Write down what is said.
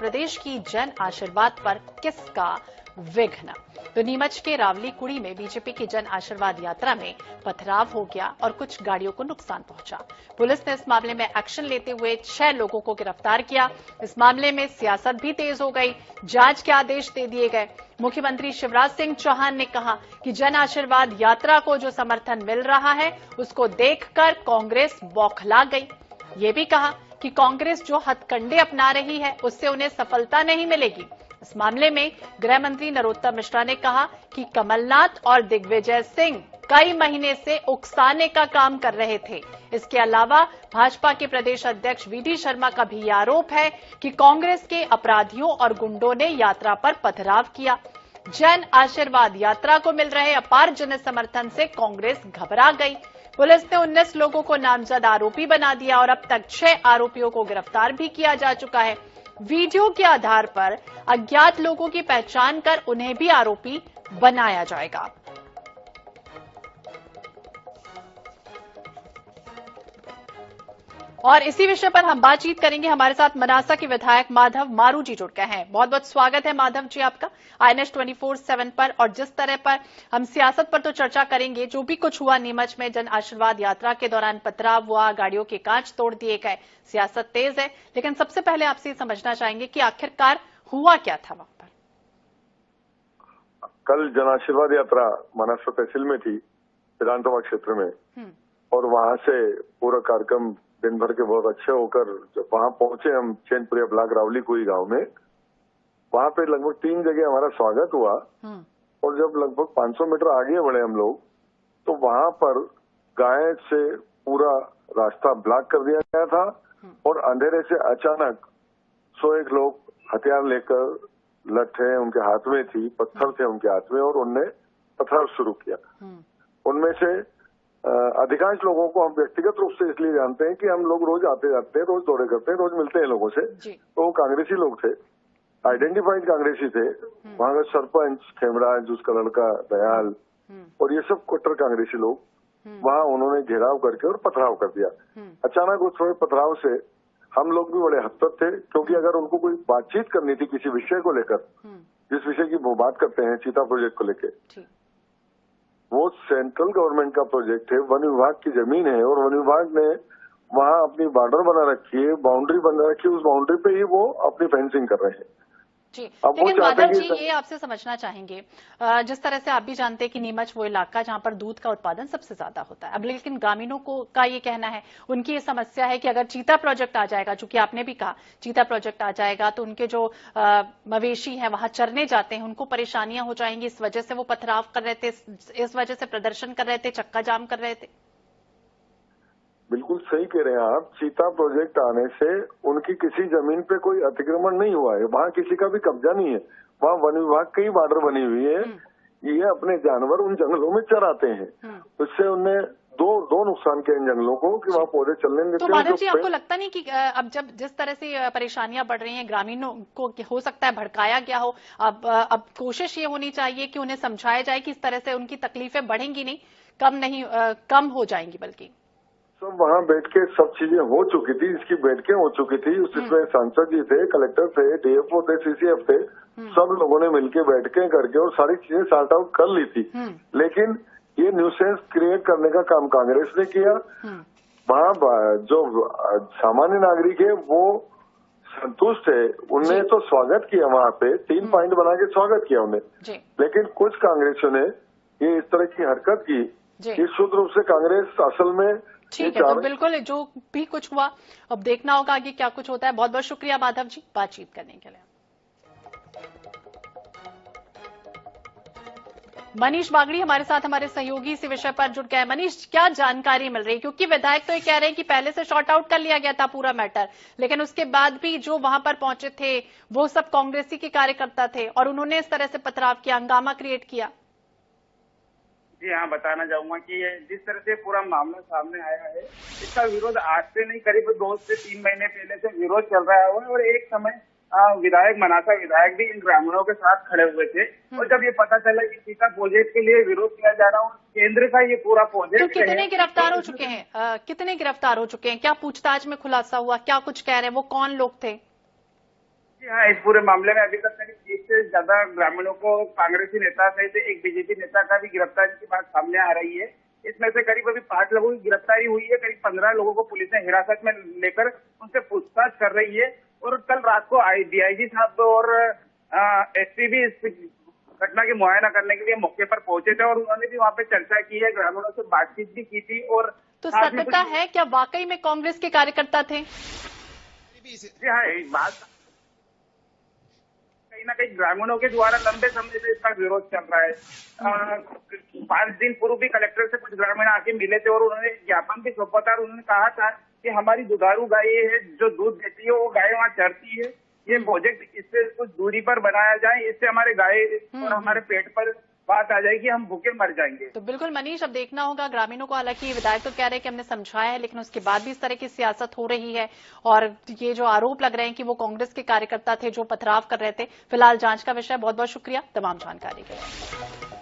प्रदेश की जन आशीर्वाद पर किसका विघ्न। तो नीमच के रावली कुड़ी में बीजेपी की जन आशीर्वाद यात्रा में पथराव हो गया और कुछ गाड़ियों को नुकसान पहुंचा। पुलिस ने इस मामले में एक्शन लेते हुए 6 लोगों को गिरफ्तार किया। इस मामले में सियासत भी तेज हो गई, जांच के आदेश दे दिए गए। मुख्यमंत्री शिवराज सिंह चौहान ने कहा कि जन आशीर्वाद यात्रा को जो समर्थन मिल रहा है उसको देखकर कांग्रेस बौखला गई। ये भी कहा कि कांग्रेस जो हथकंडे अपना रही है उससे उन्हें सफलता नहीं मिलेगी। इस मामले में गृह मंत्री नरोत्तम मिश्रा ने कहा कि कमलनाथ और दिग्विजय सिंह कई महीने से उकसाने का काम कर रहे थे। इसके अलावा भाजपा के प्रदेश अध्यक्ष वीडी शर्मा का भी आरोप है कि कांग्रेस के अपराधियों और गुंडों ने यात्रा पर पथराव किया। जन आशीर्वाद यात्रा को मिल रहे अपार जन समर्थन से कांग्रेस घबरा गई। पुलिस ने 19 लोगों को नामजद आरोपी बना दिया और अब तक 6 आरोपियों को गिरफ्तार भी किया जा चुका है। वीडियो के आधार पर अज्ञात लोगों की पहचान कर उन्हें भी आरोपी बनाया जाएगा। और इसी विषय पर हम बातचीत करेंगे। हमारे साथ मनासा के विधायक माधव मारू जी जुड़ गए हैं। बहुत बहुत स्वागत है माधव जी आपका INS 24/7 पर। और जिस तरह पर हम सियासत पर तो चर्चा करेंगे, जो भी कुछ हुआ नीमच में जन आशीर्वाद यात्रा के दौरान पथराव हुआ, गाड़ियों के कांच तोड़ दिए गए, सियासत तेज है। लेकिन सबसे पहले आपसे ये समझना चाहेंगे कि आखिरकार हुआ क्या था वहां पर। कल जन आशीर्वाद यात्रा मनासा तहसील में थी, विधानसभा क्षेत्र में, और वहां से पूरा कार्यक्रम दिन भर के बहुत अच्छे होकर जब वहां पहुंचे हम चैनपुरिया ब्लॉक रावली कुई गांव में, वहां पे लगभग 3 जगह हमारा स्वागत हुआ। और जब लगभग 500 मीटर आगे बढ़े हम लोग तो वहां पर गाय से पूरा रास्ता ब्लॉक कर दिया गया था और अंधेरे से अचानक 101 लोग हथियार लेकर, लट्ठे उनके हाथ में थी, पत्थर थे उनके हाथ में, और उनने पथराव शुरू किया। उनमें से अधिकांश लोगों को हम व्यक्तिगत रूप से इसलिए जानते हैं कि हम लोग रोज आते जाते हैं, रोज दौरे करते हैं, रोज मिलते हैं लोगों से। तो वो कांग्रेसी लोग थे, आइडेंटिफाइड कांग्रेसी थे। वहां का सरपंच खेमराज, उसका लड़का दयाल और ये सब कट्टर कांग्रेसी लोग वहां उन्होंने घेराव करके और पथराव कर दिया। अचानक उस थोड़े पथराव से हम लोग भी बड़े हतप्रभ थे, क्योंकि अगर उनको कोई बातचीत करनी थी किसी विषय को लेकर, जिस विषय की वो बात करते हैं चीता प्रोजेक्ट को लेकर, वो सेंट्रल गवर्नमेंट का प्रोजेक्ट है, वन विभाग की जमीन है और वन विभाग ने वहां अपनी बॉर्डर बना रखी है, बाउंड्री बना रखी है, उस बाउंड्री पे ही वो अपनी फेंसिंग कर रहे हैं। जी, लेकिन माधव जी ये आपसे समझना चाहेंगे, जिस तरह से आप भी जानते हैं कि नीमच वो इलाका जहां पर दूध का उत्पादन सबसे ज्यादा होता है। अब लेकिन ग्रामीणों का ये कहना है, उनकी ये समस्या है कि अगर चीता प्रोजेक्ट आ जाएगा, चूंकि आपने भी कहा चीता प्रोजेक्ट आ जाएगा तो उनके जो मवेशी हैं वहां चरने जाते हैं उनको परेशानियां हो जाएंगी। इस वजह से वो पथराव कर रहे थे, इस वजह से प्रदर्शन कर रहे थे, चक्का जाम कर रहे थे। बिल्कुल सही कह रहे हैं आप। चीता प्रोजेक्ट आने से उनकी किसी जमीन पे कोई अतिक्रमण नहीं हुआ है, वहाँ किसी का भी कब्जा नहीं है, वहाँ वन विभाग की बॉर्डर बनी हुई है। ये अपने जानवर उन जंगलों में चराते हैं, उससे उनने दो नुकसान किए इन जंगलों को कि वहाँ पौधे चलने देते हैं। तो माधव जी आपको लगता नहीं कि अब जब जिस तरह से परेशानियां बढ़ रही हैं, ग्रामीणों को हो सकता है भड़काया गया हो, अब कोशिश ये होनी चाहिए कि उन्हें समझाया जाए कि इस तरह से उनकी तकलीफें बढ़ेंगी नहीं, कम हो जाएंगी, बल्कि सब वहाँ बैठ के सब चीजें हो चुकी थी, इसकी बैठकें हो चुकी थी, उसमें सांसद जी थे, कलेक्टर थे, DFO थे, CCF थे, सब लोगों ने मिलकर बैठकें करके और सारी चीजें सॉर्ट आउट कर ली थी। लेकिन ये न्यूसेंस क्रिएट करने का काम कांग्रेस ने किया। वहाँ जो सामान्य नागरिक है वो संतुष्ट है, उनने तो स्वागत किया, वहाँ पे 3 पॉइंट बना के स्वागत किया उन्हें। लेकिन कुछ कांग्रेसियों ने ये इस तरह की हरकत की कि शुद्ध रूप से कांग्रेस असल में ठीक है। तो बिल्कुल जो भी कुछ हुआ अब देखना होगा आगे क्या कुछ होता है। बहुत बहुत शुक्रिया माधव जी बातचीत करने के लिए। मनीष बागड़ी हमारे साथ, हमारे सहयोगी इसी विषय पर जुड़ गए। मनीष, क्या जानकारी मिल रही है? क्योंकि विधायक तो ये कह रहे हैं कि पहले से शॉर्ट आउट कर लिया गया था पूरा मैटर, लेकिन उसके बाद भी जो वहां पर पहुंचे थे वो सब कांग्रेसी के कार्यकर्ता थे और उन्होंने इस तरह से पथराव किया, हंगामा क्रिएट किया। जी हाँ, बताना चाहूंगा कि जिस तरह से पूरा मामला सामने आया है, इसका विरोध आज से नहीं, करीब 2 से 3 महीने पहले से विरोध चल रहा है और एक समय विधायक, मनासा विधायक भी इन ग्रामीणों के साथ खड़े हुए थे। और जब ये पता चला कि चीता प्रोजेक्ट के लिए विरोध किया जा रहा है, केंद्र का ये पूरा प्रोजेक्ट, तो कितने गिरफ्तार हो चुके हैं? कितने गिरफ्तार हो चुके हैं? क्या पूछताछ में खुलासा हुआ? क्या कुछ कह रहे हैं? वो कौन लोग थे? हाँ, इस पूरे मामले में अभी तक करीब 30 से ज्यादा ग्रामीणों को कांग्रेसी नेता सहित एक बीजेपी नेता का भी गिरफ्तारी की बात सामने आ रही है। इसमें से करीब अभी 5 लोगों की गिरफ्तारी हुई है। करीब 15 लोगों को पुलिस ने हिरासत में लेकर उनसे पूछताछ कर रही है। और कल रात को डीआईजी साहब और एसपी भी इस घटना की मुआयना करने के लिए मौके पर पहुंचे थे और उन्होंने भी वहाँ पे चर्चा की है, ग्रामीणों से बातचीत भी की थी। और तो सत्यता है क्या वाकई में कांग्रेस के कार्यकर्ता थे? जी हाँ, बात कहीं ना कहीं ग्रामीणों के द्वारा लंबे समय से इसका विरोध चल रहा है। 5 दिन पूर्व भी कलेक्टर से कुछ ग्रामीण आके मिले थे और उन्होंने ज्ञापन भी सौंपा था और उन्होंने कहा था कि हमारी दुधारू गाय है जो दूध देती है, वो गाय वहाँ चरती है। ये प्रोजेक्ट इससे कुछ दूरी पर बनाया जाए, इससे हमारे गाय और हमारे पेट पर बात आ जाएगी, हम भूखे मर जाएंगे। तो बिल्कुल मनीष, अब देखना होगा ग्रामीणों को। हालांकि विधायक तो कह रहे हैं कि हमने समझाया है, लेकिन उसके बाद भी इस तरह की सियासत हो रही है और ये जो आरोप लग रहे हैं कि वो कांग्रेस के कार्यकर्ता थे जो पथराव कर रहे थे। फिलहाल जांच का विषय। बहुत बहुत शुक्रिया तमाम जानकारी के लिए।